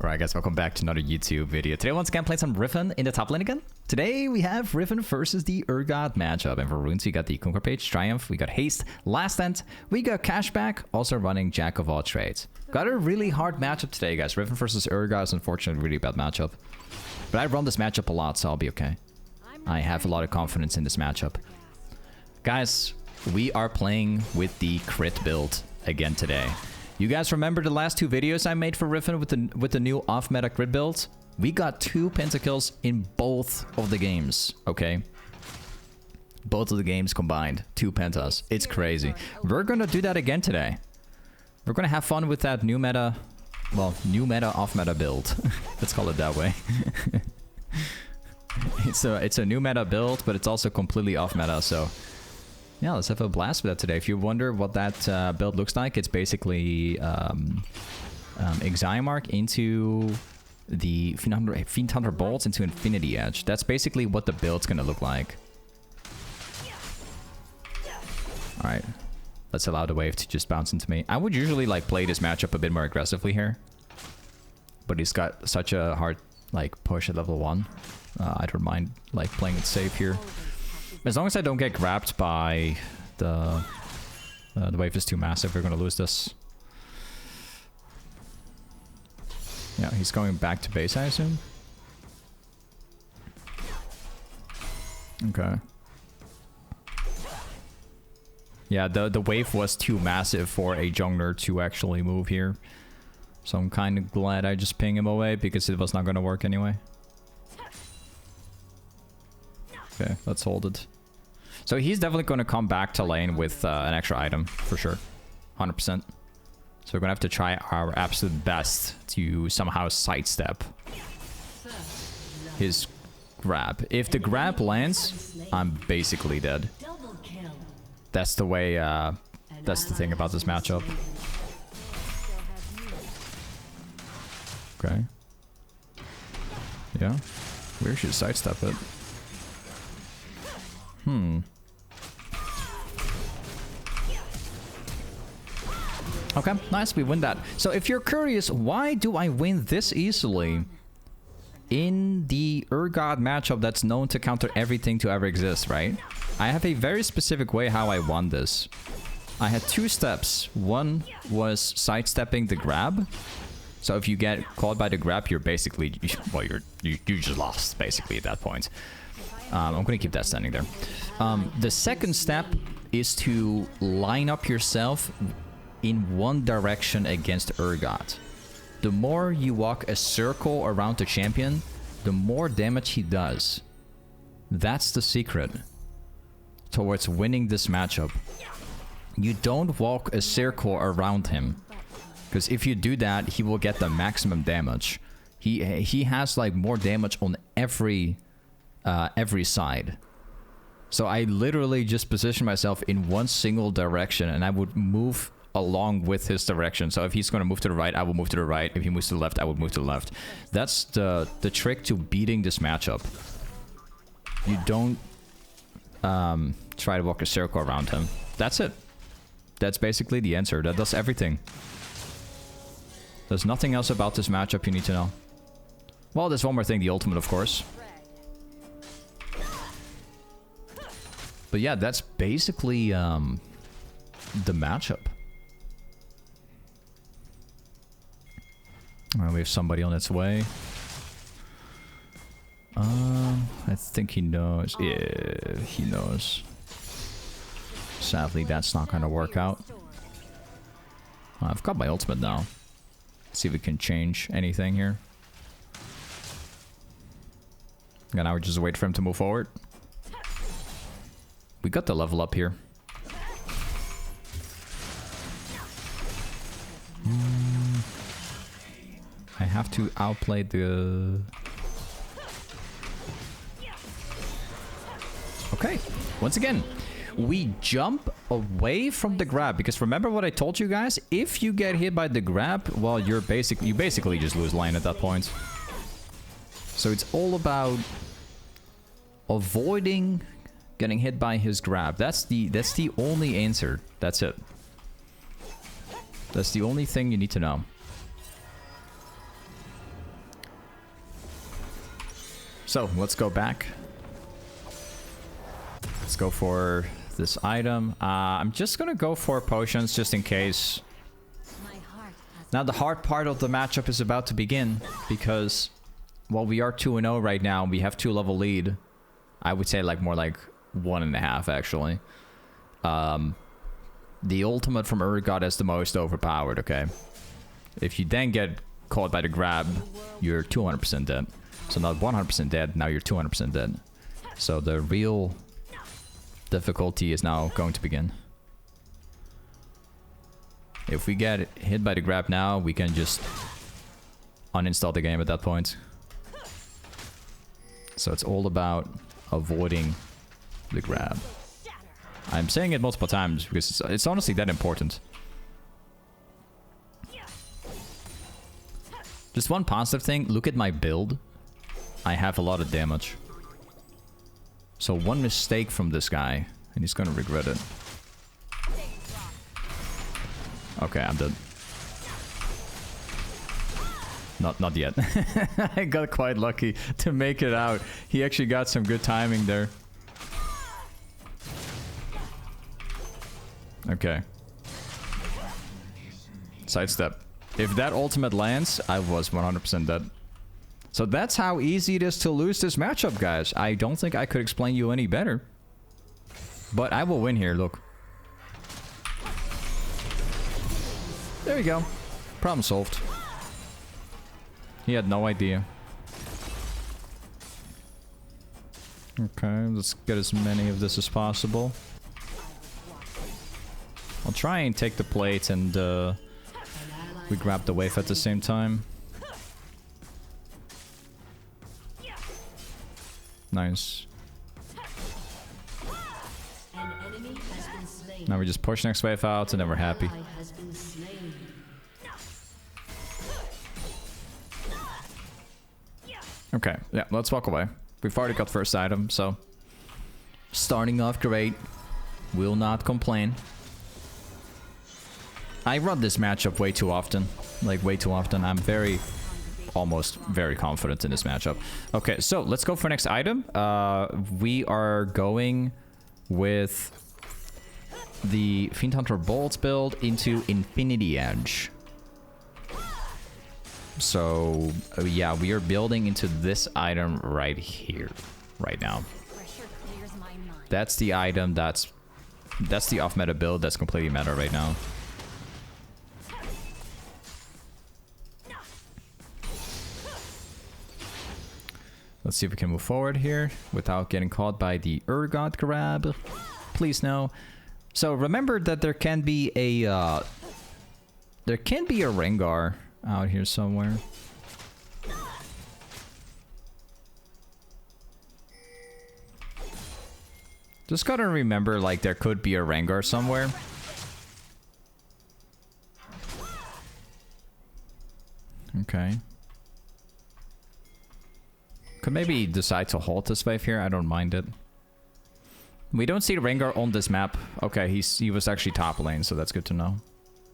Alright guys, welcome back to another YouTube video. Today once again playing some Riven in the top lane again. Today we have Riven versus the Urgot matchup. And for runes we got the Conquer Page, Triumph, we got Haste, Last Stand, we got Cashback, also running Jack of all trades. Got a really hard matchup today guys. Riven versus Urgot is unfortunately a really bad matchup. But I run this matchup a lot, so I'll be okay. I have a lot of confidence in this matchup. Guys, we are playing with the crit build again today. You guys remember the last two videos I made for Riven with the new off-meta crit build? We got 2 pentakills in both of the games, okay? Both of the games combined, 2 pentas. It's crazy. We're gonna do that again today. We're gonna have fun with that new meta, well, new meta off-meta build. Let's call it that way. It's a new meta build, but it's also completely off-meta, so... yeah, let's have a blast with that today. If you wonder what that build looks like, it's basically Exiomark into the Fiendhunter bolts into Infinity Edge. That's basically what the build's gonna look like. Alright, let's allow the wave to just bounce into me. I would usually like play this matchup a bit more aggressively here. But he's got such a hard like push at level 1. I don't mind like playing it safe here. As long as I don't get grabbed by the wave is too massive, we're gonna lose this. Yeah, he's going back to base, I assume. Okay. Yeah, the wave was too massive for a jungler to actually move here. So I'm kind of glad I just ping him away because it was not gonna work anyway. Okay, let's hold it. So he's definitely going to come back to lane with an extra item, for sure. 100%. So we're going to have to try our absolute best to somehow sidestep his grab. If the grab lands, I'm basically dead. That's the way, that's the thing about this matchup. Okay. Yeah. Where should sidestep it? Okay, nice, we win that. So if you're curious, why do I win this easily in the Urgot matchup that's known to counter everything to ever exist, right? I have a very specific way how I won this. I had 2 steps. One was sidestepping the grab. So if you get caught by the grab, you're basically, well, you just lost basically at that point. I'm gonna keep that standing there. The second step is to line up yourself in one direction against Urgot. The more you walk a circle around the champion, the more damage he does. That's the secret towards winning this matchup. You don't walk a circle around him, because if you do that, he will get the maximum damage. He has like more damage on every side. So I literally just position myself in one single direction and I would move along with his direction. So if he's going to move to the right, I will move to the right. If he moves to the left, I would move to the left. That's the trick to beating this matchup. You don't try to walk a circle around him. That's it. That's basically the answer. That does everything. There's nothing else about this matchup you need to know. Well, there's one more thing, the ultimate, of course. But yeah, that's basically the matchup. We have somebody on its way. I think he knows. Yeah, he knows. Sadly, that's not gonna work out. I've got my ultimate now. Let's see if we can change anything here. And now we just wait for him to move forward. We got the level up here. I have to outplay the... Okay, once again, we jump away from the grab, because remember what I told you guys? If you get hit by the grab, well, you basically just lose lane at that point. So it's all about avoiding getting hit by his grab. That's the only answer. That's it. That's the only thing you need to know. So let's go back. Let's go for this item. I'm just gonna go for potions just in case. Now the hard part of the matchup is about to begin because, well, we are 2-0 right now. We have 2-level lead. I would say like more like 1.5 actually. The ultimate from Urgot is the most overpowered, okay? If you then get caught by the grab, you're 200% dead. So not 100% dead, now you're 200% dead. So the real difficulty is now going to begin. If we get hit by the grab now, we can just uninstall the game at that point. So it's all about avoiding the grab. I'm saying it multiple times because it's honestly that important. Just one positive thing, look at my build. I have a lot of damage. So one mistake from this guy, and he's gonna regret it. Okay, I'm dead. Not yet. I got quite lucky to make it out. He actually got some good timing there. Okay. Sidestep. If that ultimate lands, I was 100% dead. So that's how easy it is to lose this matchup, guys. I don't think I could explain you any better. But I will win here, look. There we go. Problem solved. He had no idea. Okay, let's get as many of this as possible. I'll try and take the plate and we grab the wave at the same time. Nice. Now we just push next wave out and then we're happy. Okay, yeah, let's walk away. We've already got first item, so starting off great. Will not complain. I run this matchup way too often. Like, way too often. I'm almost very confident in this matchup. Okay, so let's go for next item. We are going with the Fiendhunter Bolt build into Infinity Edge. So, yeah, we are building into this item right here, right now. That's the item that's the off-meta build that's completely meta right now. Let's see if we can move forward here without getting caught by the Urgot grab. Please no. So remember that there can be a Rengar out here somewhere. Just gotta remember, like, there could be a Rengar somewhere. Okay. Could maybe decide to halt this wave here. I don't mind it. We don't see Rengar on this map. Okay, he was actually top lane, so that's good to know.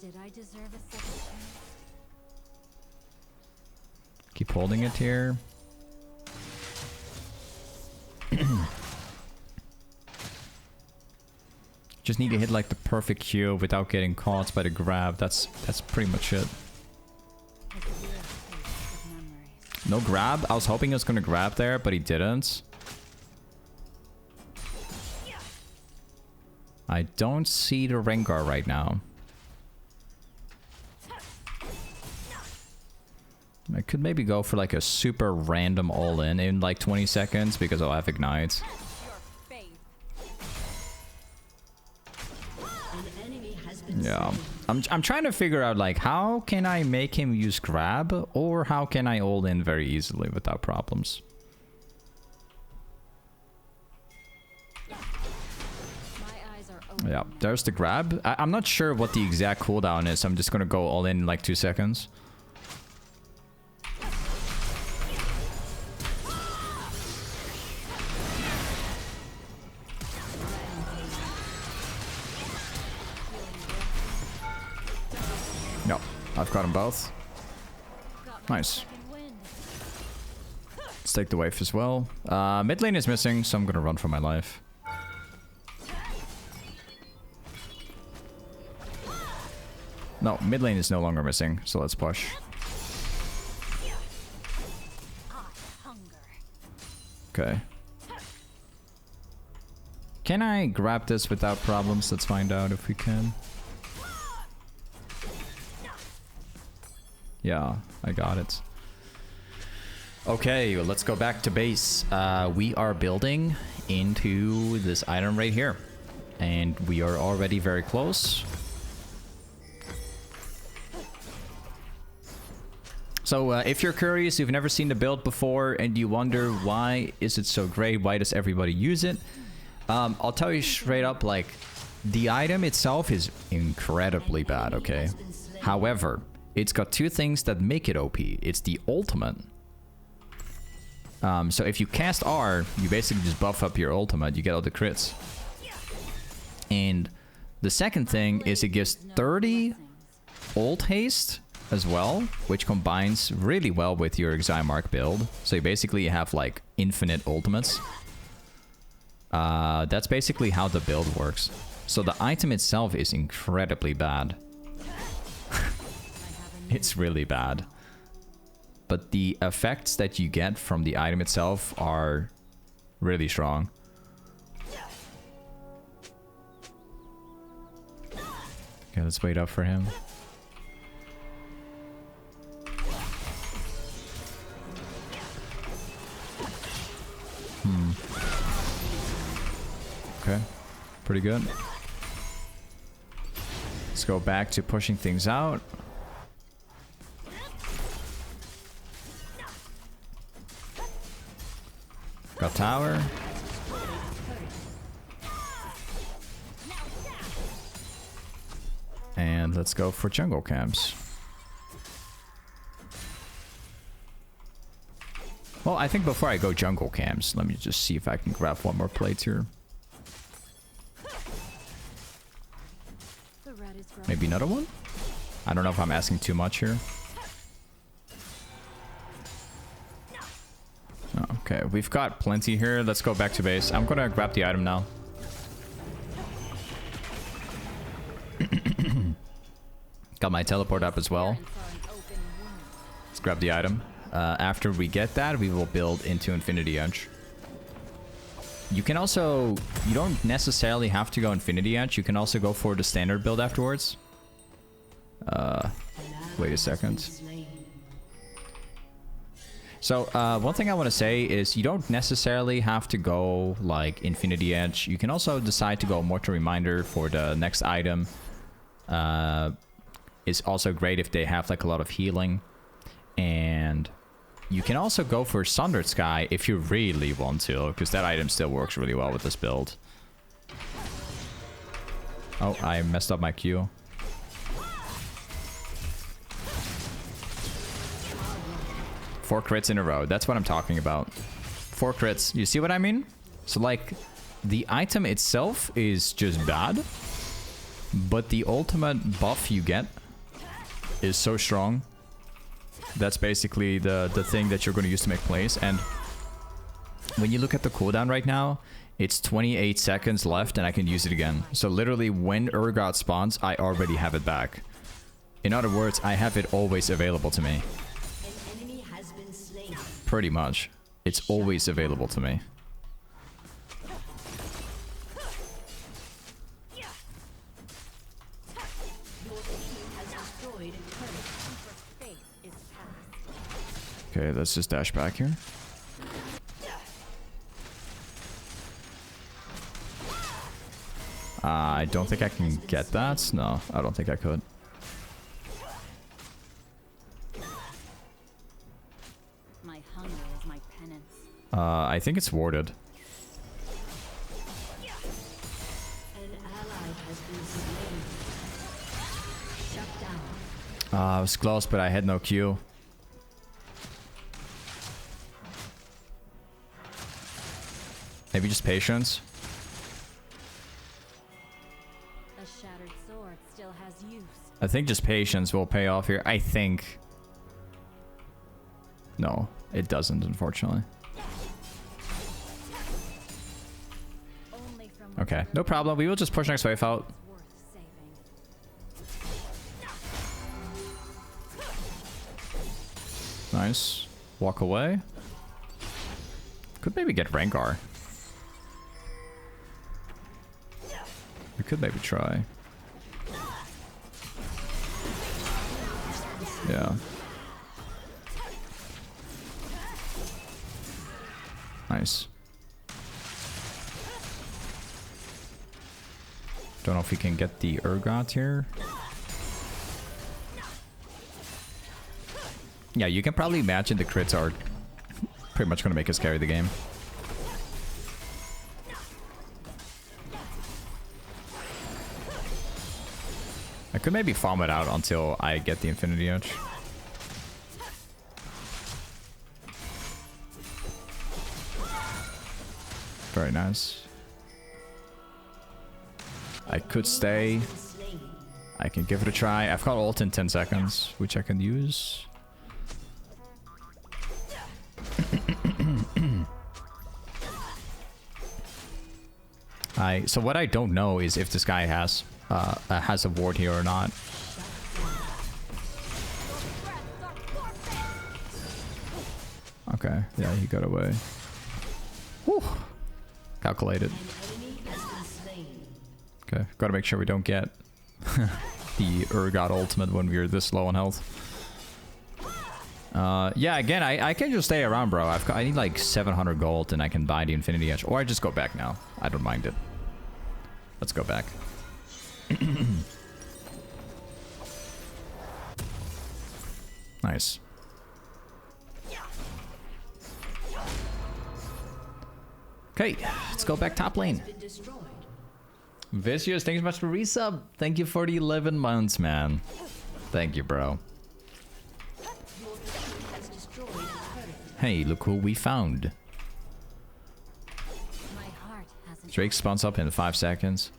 Did I deserve a second chance? Keep holding it here. Just need to hit like the perfect Q without getting caught by the grab. That's pretty much it. No grab? I was hoping he was gonna grab there, but he didn't. I don't see the Rengar right now. I could maybe go for like a super random all-in in like 20 seconds because I'll have Ignite. Yeah, I'm trying to figure out like how can I make him use grab or how can I all in very easily without problems. Yeah, there's the grab. I'm not sure what the exact cooldown is. I'm just gonna go all in like 2 seconds. I've got them both. Nice. Let's take the wave as well. Mid lane is missing, so I'm gonna run for my life. No, mid lane is no longer missing, so let's push. Okay. Can I grab this without problems? Let's find out if we can. Yeah, I got it. Okay, let's go back to base. We are building into this item right here. And we are already very close. So if you're curious, you've never seen the build before, and you wonder why is it so great, why does everybody use it? I'll tell you straight up, like, the item itself is incredibly bad, okay? However, it's got two things that make it OP. It's the ultimate. So if you cast R, you basically just buff up your ultimate, you get all the crits. And the second thing is it gives 30 ult haste as well, which combines really well with your Zymark build. So you basically have like infinite ultimates. That's basically how the build works. So the item itself is incredibly bad. It's really bad. But the effects that you get from the item itself are really strong. Okay, let's wait up for him. Okay, pretty good. Let's go back to pushing things out. Got tower. And let's go for jungle camps. Well, I think before I go jungle camps, let me just see if I can grab one more plate here. Maybe another one? I don't know if I'm asking too much here. Okay, we've got plenty here. Let's go back to base. I'm gonna grab the item now. Got my teleport up as well. Let's grab the item. After we get that, we will build into Infinity Edge. You can also... You don't necessarily have to go Infinity Edge. You can also go for the standard build afterwards. Wait a second. So, one thing I want to say is you don't necessarily have to go, like, Infinity Edge. You can also decide to go Mortal Reminder for the next item. It's also great if they have, like, a lot of healing. And you can also go for Sundered Sky if you really want to, because that item still works really well with this build. Oh, I messed up my Q. Four crits in a row. That's what I'm talking about. 4 crits. You see what I mean? So, like, the item itself is just bad. But the ultimate buff you get is so strong. That's basically the thing that you're going to use to make plays. And when you look at the cooldown right now, it's 28 seconds left and I can use it again. So literally when Urgot spawns, I already have it back. In other words, I have it always available to me. Pretty much. It's always available to me. Okay, let's just dash back here. I don't think I can get that. No, I don't think I could. My hunger is my penance. I think it's warded. I was close, but I had no Q. Maybe just patience. A shattered sword still has use. I think just patience will pay off here. I think. No, it doesn't, unfortunately. Okay, no problem. We will just push next wave out. Worth saving. Nice. Walk away. Could maybe get Rengar. We could maybe try. Yeah. Nice. Don't know if we can get the Urgot here. Yeah, you can probably imagine the crits are pretty much going to make us carry the game. I could maybe farm it out until I get the Infinity Edge. Very nice. I could stay. I can give it a try. I've got ult in 10 seconds, which I can use. So what I don't know is if this guy has a ward here or not. Okay, yeah, he got away. Whew. Calculated. Okay, gotta make sure we don't get the Urgot ultimate when we're this low on health. Yeah, again, I can just stay around, bro. I need like 700 gold and I can buy the Infinity Edge. Or I just go back now. I don't mind it. Let's go back. Nice. Okay, let's go back top lane. Vicious, thank you so much for resub. Thank you for the 11 months, man. Thank you, bro. Hey, look who we found. Drake spawns up in 5 seconds.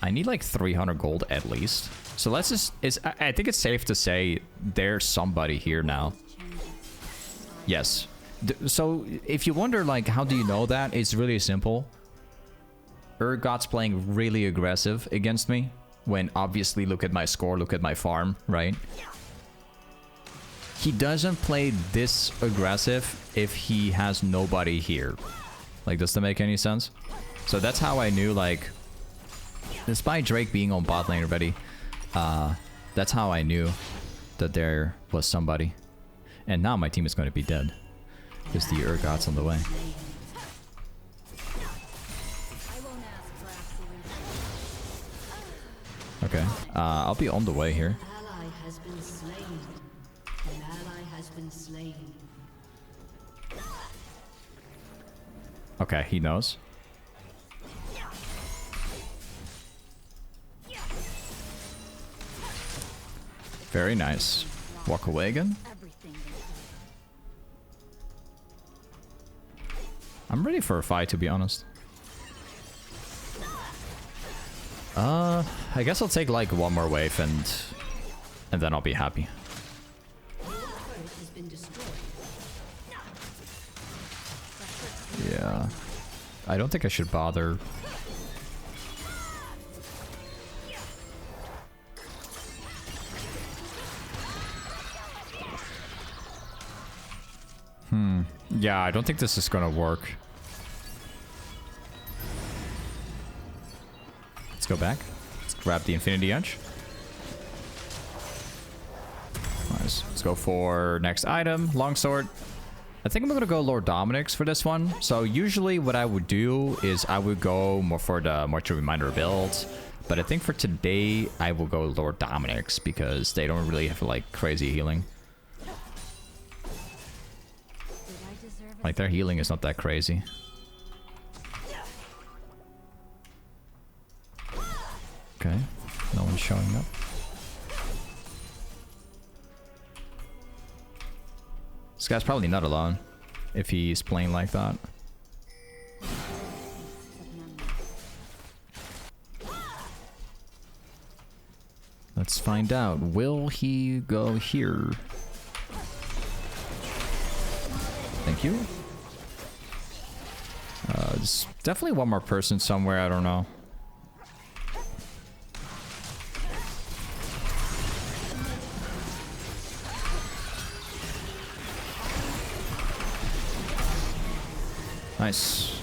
I need like 300 gold at least. So let's just... I think it's safe to say there's somebody here now. Yes. So if you wonder like how do you know that, it's really simple. Urgot's playing really aggressive against me. When obviously, look at my score, look at my farm, right? He doesn't play this aggressive if he has nobody here. Like, does that make any sense? So that's how I knew, like, despite Drake being on bot lane already, that's how I knew that there was somebody. And now my team is going to be dead. Because the Urgot's on the way. Okay, I'll be on the way here. Ally has been slain. An ally has been slain. Okay, he knows. Very nice. Walk away again. I'm ready for a fight, to be honest. I guess I'll take like one more wave and then I'll be happy. Yeah. I don't think I should bother. Yeah, I don't think this is gonna work. Let's go back. Let's grab the Infinity Edge. Nice. Let's go for next item, longsword. I think I'm gonna go Lord Dominiks for this one. So usually what I would do is I would go more for the Mortuary Reminder builds. But I think for today, I will go Lord Dominiks because they don't really have like crazy healing. Like their healing is not that crazy. Okay, no one's showing up. This guy's probably not alone if he's playing like that. Let's find out. Will he go here? Thank you. There's definitely one more person somewhere, I don't know. Nice.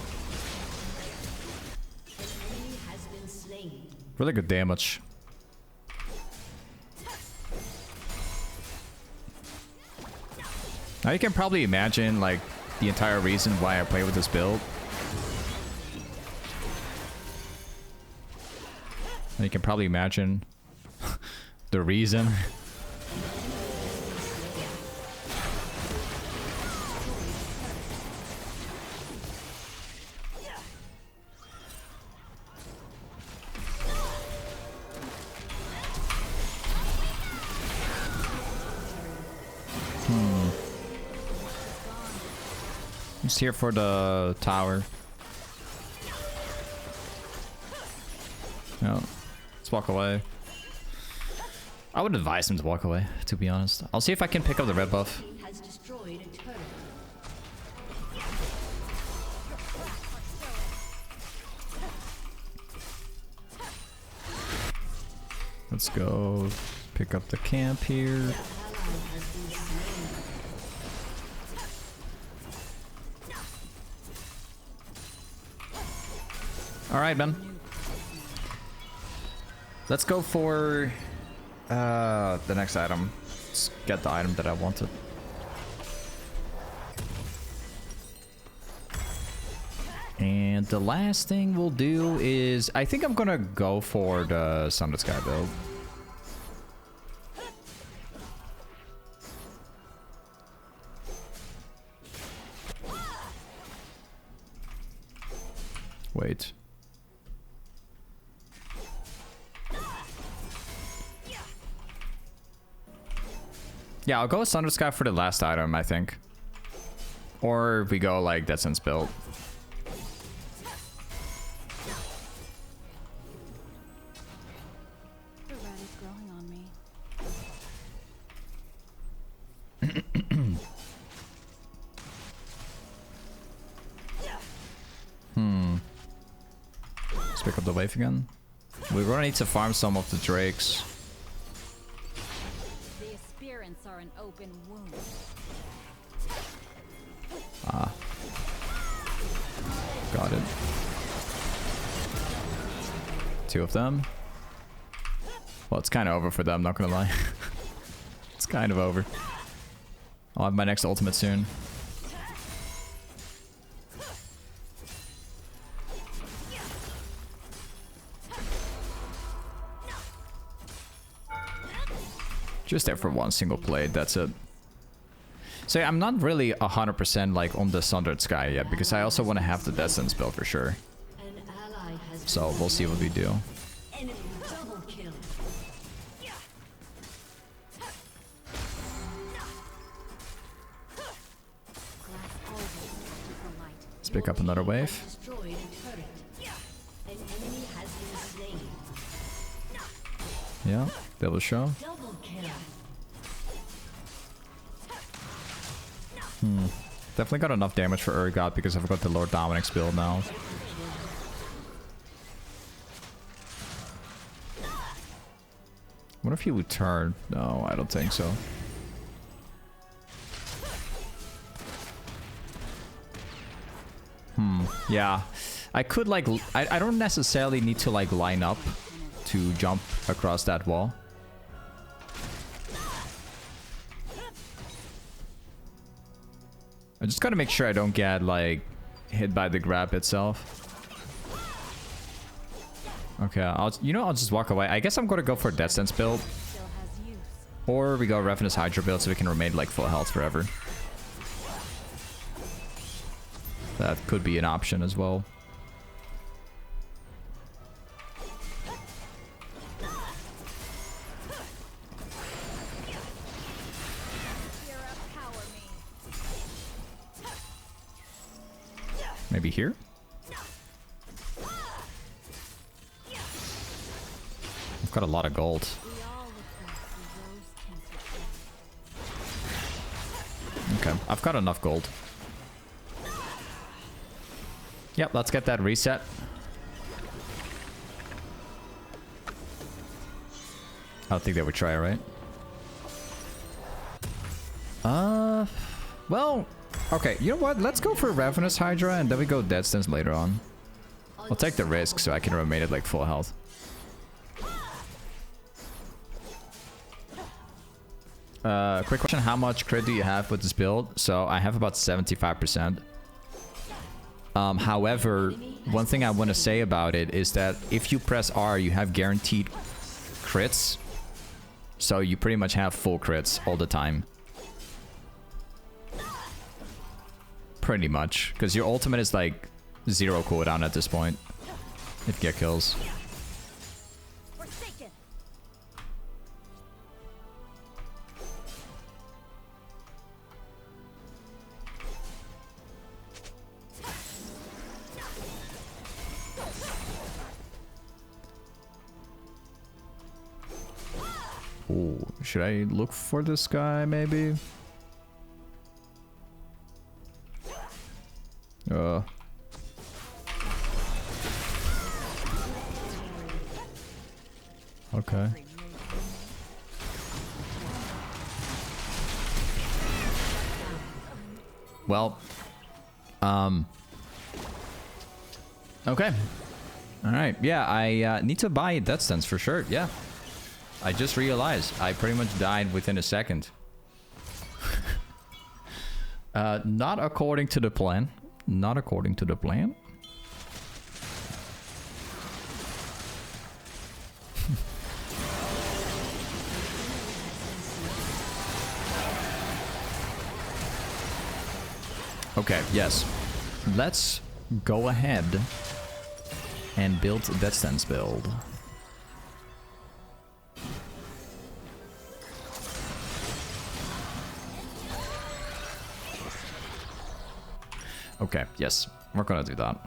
Really good damage. Now you can probably imagine like the entire reason why I play with this build. And you can probably imagine the reason. Just here for the tower. No, let's walk away. I would advise him to walk away, to be honest. I'll see if I can pick up the red buff. Has destroyed a turret. Let's go pick up the camp here. All right, man. Let's go for the next item. Let's get the item that I wanted. And the last thing we'll do is, I think I'm gonna go for the Sundered Sky build. Wait. Yeah, I'll go with Sundered Sky for the last item, I think. Or we go like Dead Sense build. The rat is growing on me. Let's pick up the wave again. We're gonna need to farm some of the drakes. The aspirants are an open wound. Ah. Got it. Two of them. Well, it's kind of over for them, not gonna lie. It's kind of over. I'll have my next ultimate soon. Just there for one single play, that's it. So yeah, I'm not really 100% like on the Sundered Sky yet, because I also want to have the Dead Sense build for sure. An ally has So we'll see what we do. enemy double kill. Glass always catches the light. Let's pick up another wave. Destroyed a turret. An enemy has been slain. Yeah, double show. Double kill. Definitely got enough damage for Urgot because I've got the Lord Dominiks build now. What if he would turn? No, I don't think so. Yeah. I could like... I don't necessarily need to like line up to jump across that wall. I just gotta make sure I don't get like hit by the grab itself. Okay, I'll just walk away. I guess I'm gonna go for a Dead Sense build. Still has use. Or we go Ravenous Hydra build so we can remain like full health forever. That could be an option as well. Maybe here? I've got a lot of gold. We all I've got enough gold. Yep, let's get that reset. I don't think they would try, right? Well, okay, you know what? Let's go for Ravenous Hydra and then we go Dead Stance later on. I'll take the risk so I can remain at like full health. Quick question, how much crit do you have with this build? So I have about 75%. However, one thing I want to say about it is that if you press R, you have guaranteed crits. So you pretty much have full crits all the time. Pretty much. Because your ultimate is like 0 cooldown at this point. If you get kills. Ooh, should I look for this guy maybe? Okay. Well, okay. All right. Yeah, I need to buy Death Stance for sure. Yeah. I just realized I pretty much died within a second. Not according to the plan. Not according to the plan. Okay, yes. Let's go ahead and build Death Stance build. Okay, yes, we're gonna do that.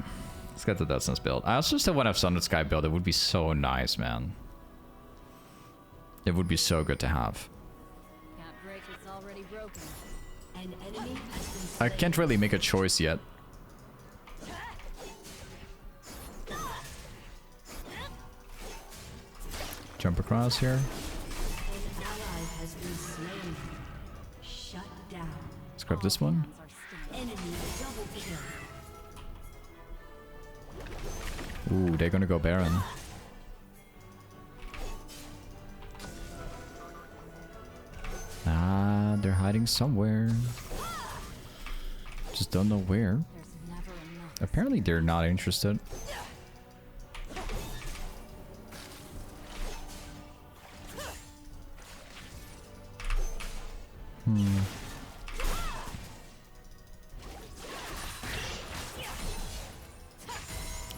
Let's get the Death Stance build. I also still want to have Sundered Sky build. It would be so nice, man. It would be so good to have. Can't break what's already broken. An enemy has been I can't really make a choice yet. Jump across here. An ally has been slain. Shut down. Let's grab this one. Enemy double kill. Ooh, they're gonna go Baron. Ah, they're hiding somewhere. Just don't know where. There's never enough. Apparently they're not interested.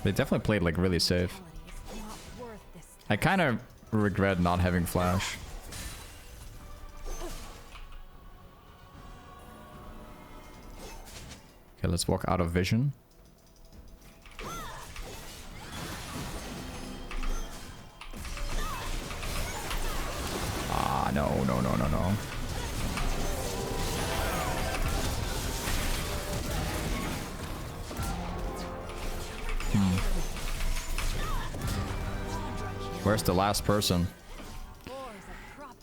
They definitely played like really safe. Quality is not worth this. I kind of regret not having flash. Okay, let's walk out of vision. Ah, no, no, no, no, no. Where's the last person?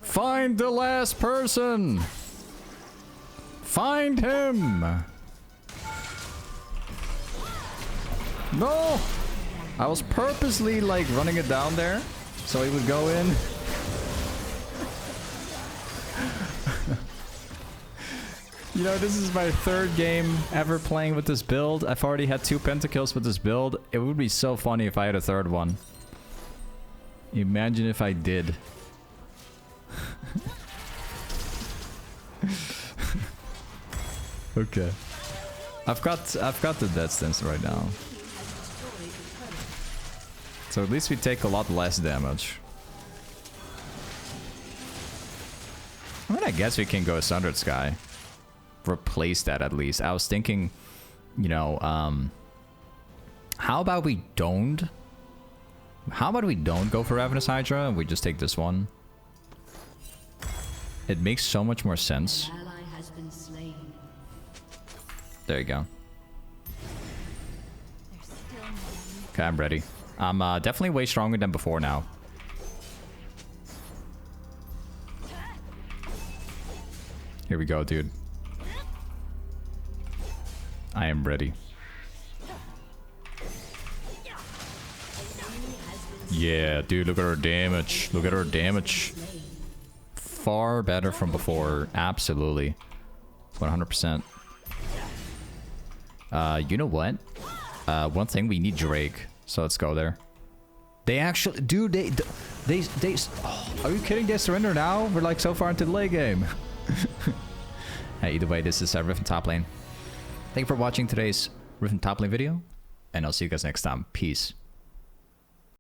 Find the last person! Find him! No! I was purposely like running it down there so he would go in. You know, this is my third game ever playing with this build. I've already had 2 pentakills with this build. It would be so funny if I had a third one. Imagine if I did. Okay. I've got the Death Stance right now. So at least we take a lot less damage. I mean, I guess we can go Sundered Sky. Replace that at least. I was thinking, you know, how about we don't? How about we don't go for Ravenous Hydra and we just take this one? It makes so much more sense. An ally has been slain. There you go. There's still more. Okay, I'm ready. I'm definitely way stronger than before now. Here we go, dude. I am ready. Yeah, dude, look at her damage. Look at her damage. Far better from before. Absolutely. 100%. You know what? One thing, we need Drake. So let's go there. They actually... Dude, they oh, are you kidding? They surrender now? We're like so far into the late game. Hey, either way, this is Riven top lane. Thank you for watching today's Riven top lane video. And I'll see you guys next time. Peace.